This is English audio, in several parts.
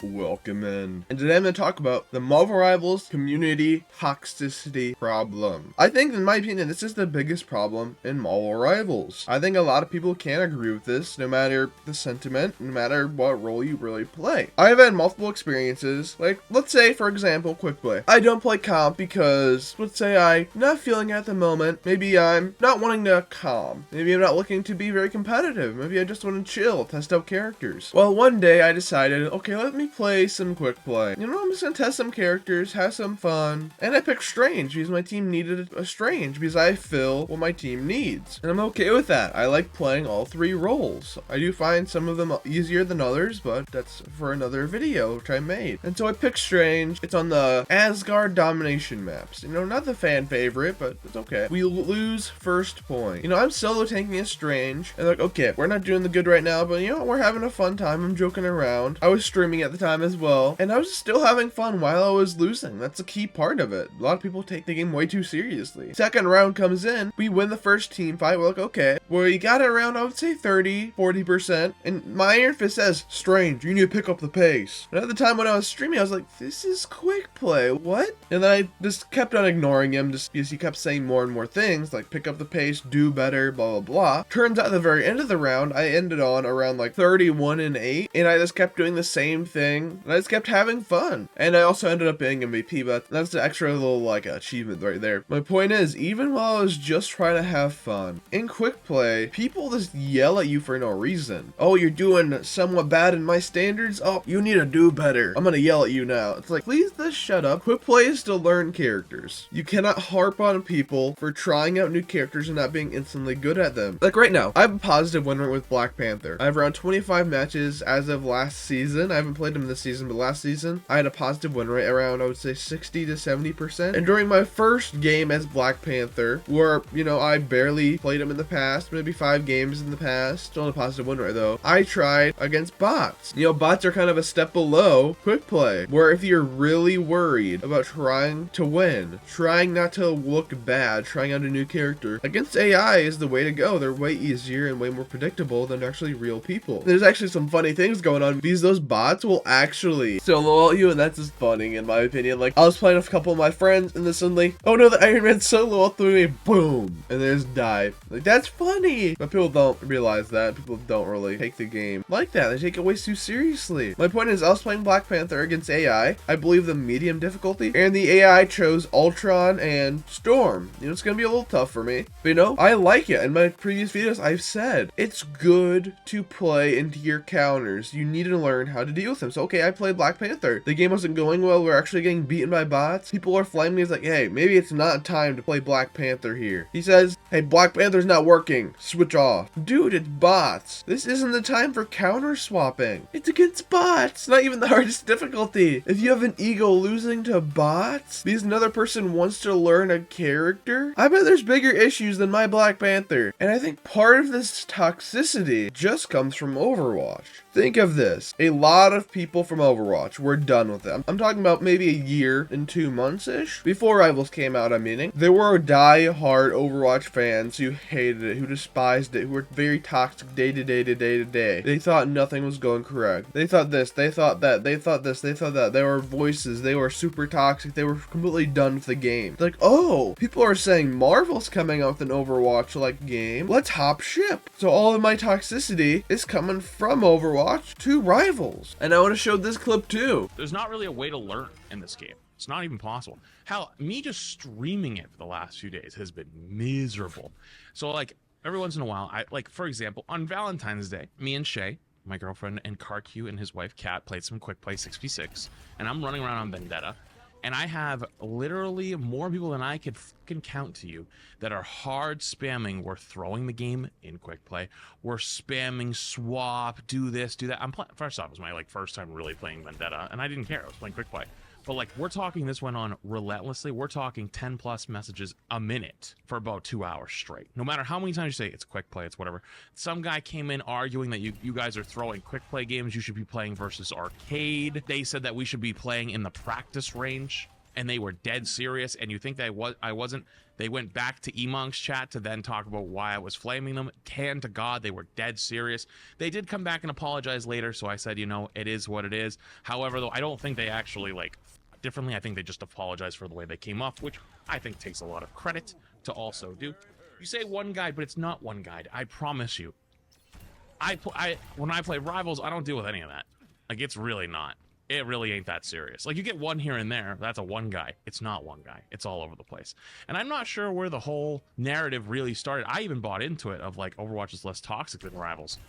Welcome in. And today I'm going to talk about the Marvel Rivals community toxicity problem. I think, in my opinion, this is the biggest problem in Marvel Rivals. I think a lot of people can't agree with this, no matter the sentiment, no matter what role you really play. I've had multiple experiences, like, let's say, for example, quick play. I don't play comp because, let's say I'm not feeling it at the moment. Maybe I'm not wanting to comp. Maybe I'm not looking to be very competitive. Maybe I just want to chill, test out characters. Well, one day I decided, okay, let me play some quick play. You know, I'm just gonna test some characters, have some fun. And I picked Strange because my team needed a Strange because I fill what my team needs. And I'm okay with that. I like playing all three roles. I do find some of them easier than others, but that's for another video which I made. And so I picked Strange. It's on the Asgard domination maps. You know, not the fan favorite, but it's okay. We lose first point. You know, I'm solo tanking a Strange. And like, okay, we're not doing the good right now, but you know, we're having a fun time. I'm joking around. I was streaming at the time as well, and I was still having fun while I was losing. That's a key part of it. A lot of people take the game way too seriously. Second round comes in, we win the first team fight. We're like, okay, well, you got it around, I would say 30-40%, and my Iron Fist says, Strange, you need to pick up the pace. And at the time when I was streaming, I was like, this is quick play, what? And then I just kept on ignoring him just because he kept saying more and more things, like pick up the pace, do better, blah, blah, blah. Turns out at the very end of the round, I ended on around like 31-8, and I just kept doing the same thing, and I just kept having fun. And I also ended up being MVP, but that's the extra little like achievement right there. My point is, even while I was just trying to have fun, in quick play, people just yell at you for no reason. Oh, you're doing somewhat bad in my standards? Oh, you need to do better. I'm gonna yell at you now. It's like, please just shut up. Quick play is to learn characters. You cannot harp on people for trying out new characters and not being instantly good at them. Like right now, I have a positive win rate with Black Panther. I have around 25 matches as of last season. I haven't played him this season, but last season I had a positive win rate around, I would say, 60-70%. And during my first game as Black Panther, where, you know, I barely played him in the past, maybe 5 games in the past, still on a positive win rate though, I tried against bots. You know, bots are kind of a step below quick play, where if you're really worried about trying to win, trying not to look bad, trying out a new character, against AI is the way to go. They're way easier and way more predictable than actually real people. There's actually some funny things going on because those bots will actually solo you, and that's just funny in my opinion. Like, I was playing with a couple of my friends and then suddenly, oh no, the Iron Man solo all through me, boom, and they just die. Like, that's funny, but people don't realize that. People don't really take the game like that. They take it way too seriously. My point is, I was playing Black Panther against AI, I believe the medium difficulty, and the AI chose Ultron and Storm. You know, it's gonna be a little tough for me, but you know, I like it. In my previous videos, I've said it's good to play into your counters. You need to learn how to deal with them. So okay, I played Black Panther. The game wasn't going well. We're actually getting beaten by bots. People are flaming me. It's like, hey, maybe it's not time to play Black Panther here. He says, hey, Black Panther's not working. Switch off. Dude, it's bots. This isn't the time for counter swapping. It's against bots. Not even the hardest difficulty. If you have an ego losing to bots because another person wants to learn a character, I bet there's bigger issues than my Black Panther. And I think part of this toxicity just comes from Overwatch. Think of this. A lot of people from Overwatch were done with it. I'm talking about maybe a year and 2 months-ish. Before Rivals came out, I'm meaning. There were die-hard Overwatch fans who hated it, who despised it, who were very toxic day to day to day to day. They thought nothing was going correct. They thought this, they thought that, they thought this, they thought that. They were voices, they were super toxic, they were completely done with the game. Like, oh, people are saying Marvel's coming out with an Overwatch-like game. Let's hop ship. So all of my toxicity is coming from Overwatch to Rivals. And I want to show this clip too. There's not really a way to learn in this game. It's not even possible. Hell, me just streaming it for the last few days has been miserable. So like every once in a while, for example, on Valentine's Day, me and Shay, my girlfriend, and CarQ and his wife Kat played some quick play 6v6, and I'm running around on Vendetta. And I have literally more people than I can count to you that are hard spamming. We're throwing the game in quick play. We're spamming swap, do this, do that. First off, it was my first time really playing Vendetta, and I didn't care. I was playing quick play. But we're talking, this went on relentlessly. We're talking 10 plus messages a minute for about 2 hours straight. No matter how many times you say it's quick play, it's whatever. Some guy came in arguing that you guys are throwing quick play games. You should be playing versus arcade. They said that we should be playing in the practice range. and they were dead serious, and you think I wasn't, they went back to Emonk's chat to then talk about why I was flaming them. Can to God, they were dead serious. They did come back and apologize later, so I said, you know, it is what it is. However, though, I don't think they actually, like, differently. I think they just apologized for the way they came off, which I think takes a lot of credit to also do. You say one guide, but it's not one guide. I promise you. When I play Rivals, I don't deal with any of that. Like, it's really not. It really ain't that serious. Like, you get one here and there. That's a one guy. It's not one guy. It's all over the place. And I'm not sure where the whole narrative really started. I even bought into it of, like, Overwatch is less toxic than Rivals.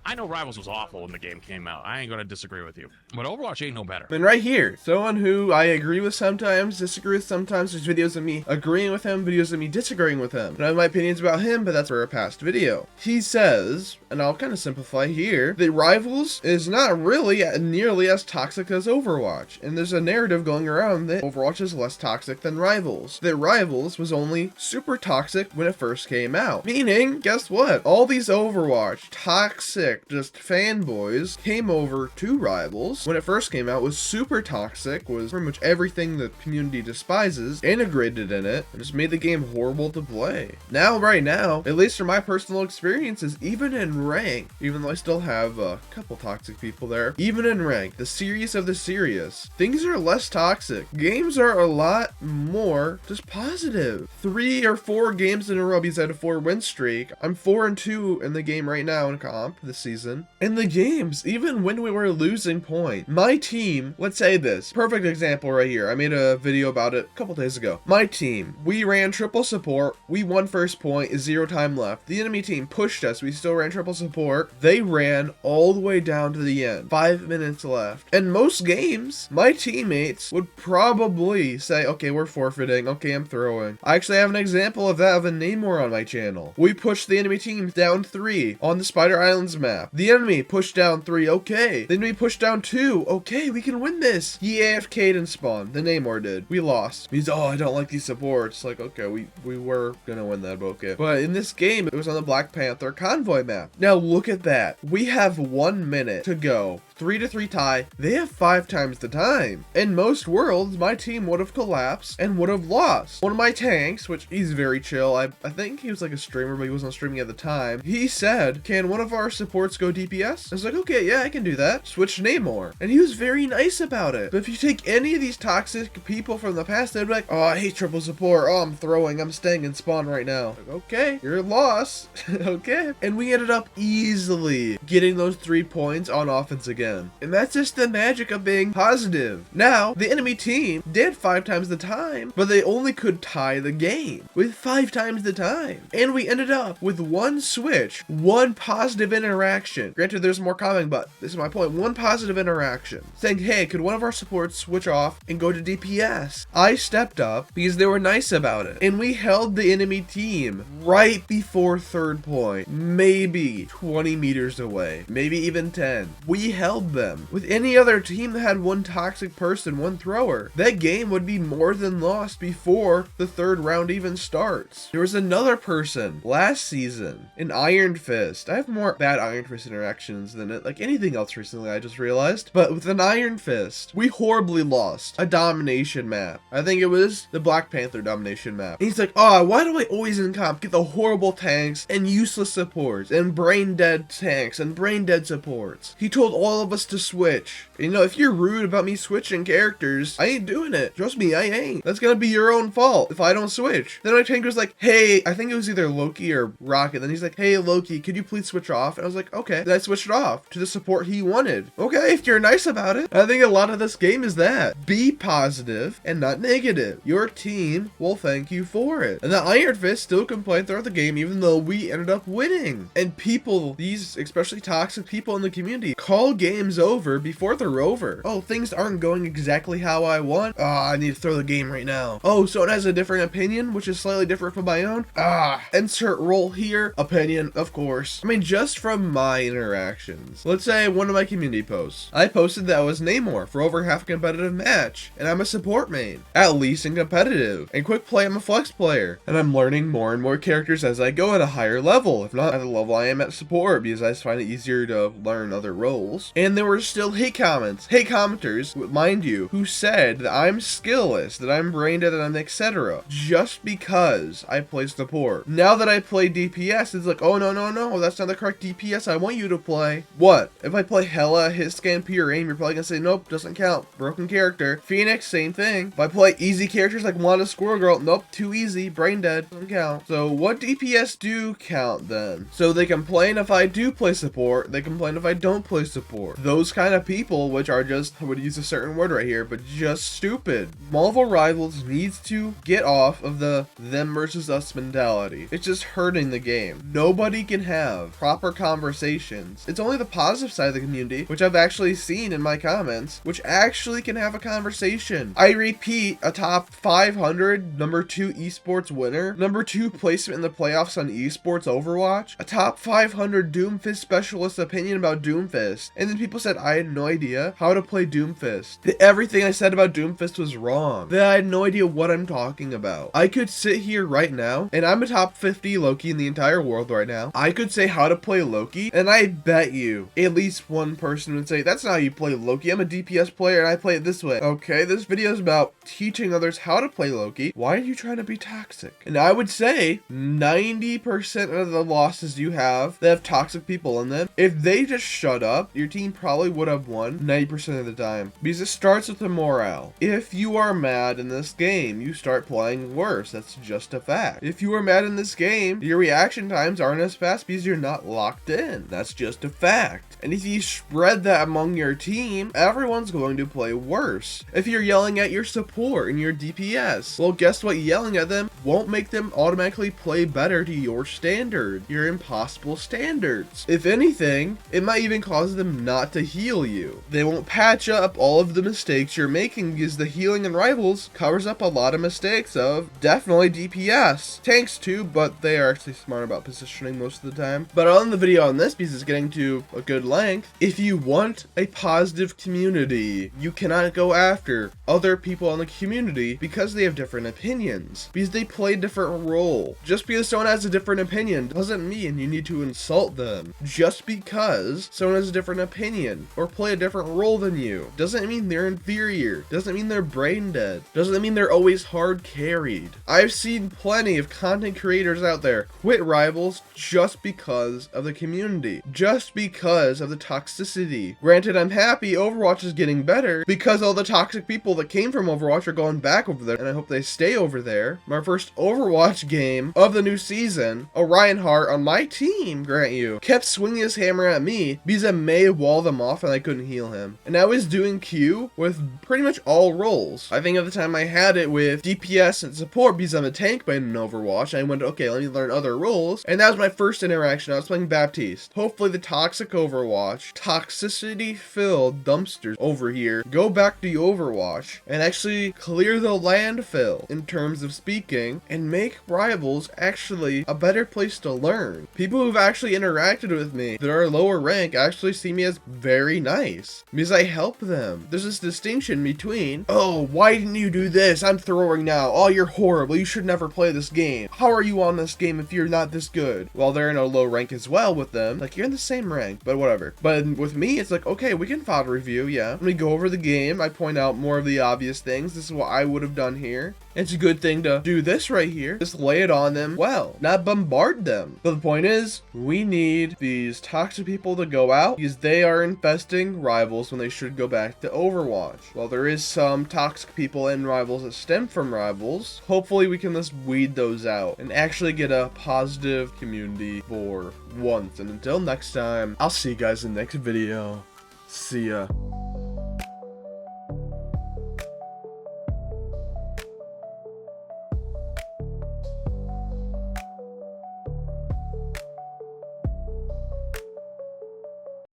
I know Rivals was awful when the game came out. I ain't gonna disagree with you. But Overwatch ain't no better. And right here, someone who I agree with sometimes, disagree with sometimes. There's videos of me agreeing with him, videos of me disagreeing with him. And I have my opinions about him, but that's for a past video. He says, and I'll kind of simplify here, that Rivals is not really nearly as toxic as Overwatch. And there's a narrative going around that Overwatch is less toxic than Rivals. That Rivals was only super toxic when it first came out. Meaning, guess what? All these Overwatch toxic just fanboys came over to Rivals when it first came out, was super toxic, was pretty much everything the community despises, integrated in it, and just made the game horrible to play. Now, right now, at least from my personal experiences, even in rank, even though I still have a couple toxic people there, even in rank, the serious of the serious, things are less toxic. Games are a lot more just positive. 3 or 4 games in a row because I had a 4-win streak. I'm 4-2 in the game right now in comp this season. In the games, even when we were losing point, my team, let's say this, perfect example right here. I made a video about it a couple days ago. My team, we ran triple support, we won first point, 0 time left. The enemy team pushed us, we still ran triple support. They ran all the way down to the end, 5 minutes left. And most games, my teammates would probably say, okay, we're forfeiting, okay, I'm throwing. I actually have an example of that of a Namor on my channel. We pushed the enemy team down 3 on the Spider Islands map. The enemy pushed down 3, okay. The enemy pushed down 2, okay, we can win this. He AFK'd and spawned. The Namor did. We lost. He's, oh, I don't like these supports. Like, okay, we were gonna win that, but okay. But in this game, it was on the Black Panther convoy map. Now look at that. We have 1 minute to go. 3-3 tie. They have 5 times the time. In most worlds, my team would have collapsed and would have lost. One of my tanks, which he's very chill, I think he was like a streamer, but he wasn't streaming at the time. He said, can one of our supports go DPS? I was like, okay, yeah, I can do that. Switch Namor. And he was very nice about it. But if you take any of these toxic people from the past, they'd be like, oh, I hate triple support. Oh, I'm throwing. I'm staying in spawn right now. Like, okay, you're lost. Okay. And we ended up easily getting those 3 points on offense again. And that's just the magic of being positive. Now, the enemy team did 5 times the time, but they only could tie the game with 5 times the time. And we ended up with 1 switch, 1 positive interaction. Granted, there's more coming, but this is my point. 1 positive interaction saying, hey, could one of our supports switch off and go to DPS? I stepped up because they were nice about it. And we held the enemy team right before 3rd point, maybe 20 meters away, maybe even 10. We held them. With any other team that had 1 toxic person, 1 thrower, that game would be more than lost before the 3rd round even starts. There was another person last season, an Iron Fist. I have more bad Iron Fist interactions than it, like anything else recently, I just realized. But with an Iron Fist, we horribly lost a domination map. I think it was the Black Panther domination map. And he's like, oh, why do I always in comp get the horrible tanks and useless supports and brain dead tanks and brain dead supports? He told all of us to switch. You know, if you're rude about me switching characters, I ain't doing it. Trust me, I ain't. That's gonna be your own fault if I don't switch. Then my tank was like, hey, I think it was either Loki or Rocket. Then he's like, hey, Loki, could you please switch off? And I was like, okay. Then I switched it off to the support he wanted. Okay, if you're nice about it. I think a lot of this game is that. Be positive and not negative. Your team will thank you for it. And the Iron Fist still complained throughout the game, even though we ended up winning. And people, these especially toxic people in the community, call games over before they're over. Oh, things aren't going exactly how I want. I need to throw the game right now. Oh, someone has a different opinion, which is slightly different from my own. Insert role here. Opinion, of course. I mean, just from my interactions. Let's say one of my community posts. I posted that I was Namor for over half a competitive match, and I'm a support main, at least in competitive. In quick play, I'm a flex player, and I'm learning more and more characters as I go at a higher level, if not at the level I am at support, because I just find it easier to learn other roles. And And there were still hate commenters, mind you, who said that I'm skillless, that I'm brain dead, and I'm etc. just because I play support. Now that I play DPS, it's like, oh no, that's not the correct DPS I want you to play. What? If I play Hella, hit scan, pure aim, you're probably gonna say, nope, doesn't count. Broken character. Phoenix, same thing. If I play easy characters like Wanda Squirrel Girl, nope, too easy, brain dead, doesn't count. So what DPS do count then? So they complain if I do play support, they complain if I don't play support. Those kind of people, which are just, I would use a certain word right here, but just stupid. Marvel Rivals needs to get off of the them versus us mentality. It's just hurting the game. Nobody can have proper conversations. It's only the positive side of the community, which I've actually seen in my comments, which actually can have a conversation. I repeat, a top 500 number 2 esports winner, number 2 placement in the playoffs on esports Overwatch, a top 500 Doomfist specialist opinion about Doomfist, and then people said I had no idea how to play Doomfist. That everything I said about Doomfist was wrong. That I had no idea what I'm talking about. I could sit here right now, and I'm a top 50 Loki in the entire world right now. I could say how to play Loki, and I bet you at least one person would say, that's not how you play Loki. I'm a DPS player and I play it this way. Okay, this video is about teaching others how to play Loki. Why are you trying to be toxic? And I would say 90% of the losses you have that have toxic people in them, if they just shut up, your team probably would have won 90% of the time. Because it starts with the morale. If you are mad in this game, you start playing worse. That's just a fact. If you are mad in this game, your reaction times aren't as fast because you're not locked in. That's just a fact. And if you spread that among your team, everyone's going to play worse. If you're yelling at your support and your DPS, well, guess what? Yelling at them won't make them automatically play better to your standard, your impossible standards. If anything, it might even cause them not to heal you. They won't patch up all of the mistakes you're making because the healing in Rivals covers up a lot of mistakes of definitely DPS. Tanks too, but they are actually smart about positioning most of the time. But on the video on this piece is getting to a good length. If you want a positive community, you cannot go after other people in the community because they have different opinions, because they play a different role. Just because someone has a different opinion doesn't mean you need to insult them. Just because someone has a different opinion or play a different role than you doesn't mean they're inferior, doesn't mean they're brain dead, doesn't mean they're always hard carried. I've seen plenty of content creators out there quit Rivals just because of the community, just because of the toxicity. Granted, I'm happy Overwatch is getting better because all the toxic people that came from Overwatch are going back over there, and I hope they stay over there. My first Overwatch game of the new season, Orion Hart on my team, grant you, kept swinging his hammer at me because I may wall them off and I couldn't heal him. And I was doing Q with pretty much all roles. I think at the time I had it with DPS and support because I'm a tank by in Overwatch. I went, okay, let me learn other roles. And that was my first interaction. I was playing Baptiste. Hopefully the toxic Overwatch, toxicity filled dumpsters over here, go back to Overwatch and actually clear the landfill in terms of speaking and make Rivals actually a better place to learn. People who've actually interacted with me that are lower rank actually see me as very nice because I help them. There's this distinction between, oh, why didn't you do this? I'm throwing now. Oh, you're horrible. You should never play this game. How are you on this game if you're not this good? Well, they're in a low rank as well with them. Like, you're in the same rank, but whatever. But with me, it's like, okay, we can file review, yeah. Let me go over the game. I point out more of the obvious things. This is what I would have done here. It's a good thing to do this right here. Just lay it on them well, not bombard them. But the point is, we need these toxic people to go out because they are infesting Rivals when they should go back to Overwatch. While there is some toxic people in Rivals that stem from Rivals, hopefully we can just weed those out and actually get a positive community for once. And until next time, I'll see you guys in the next video. See ya.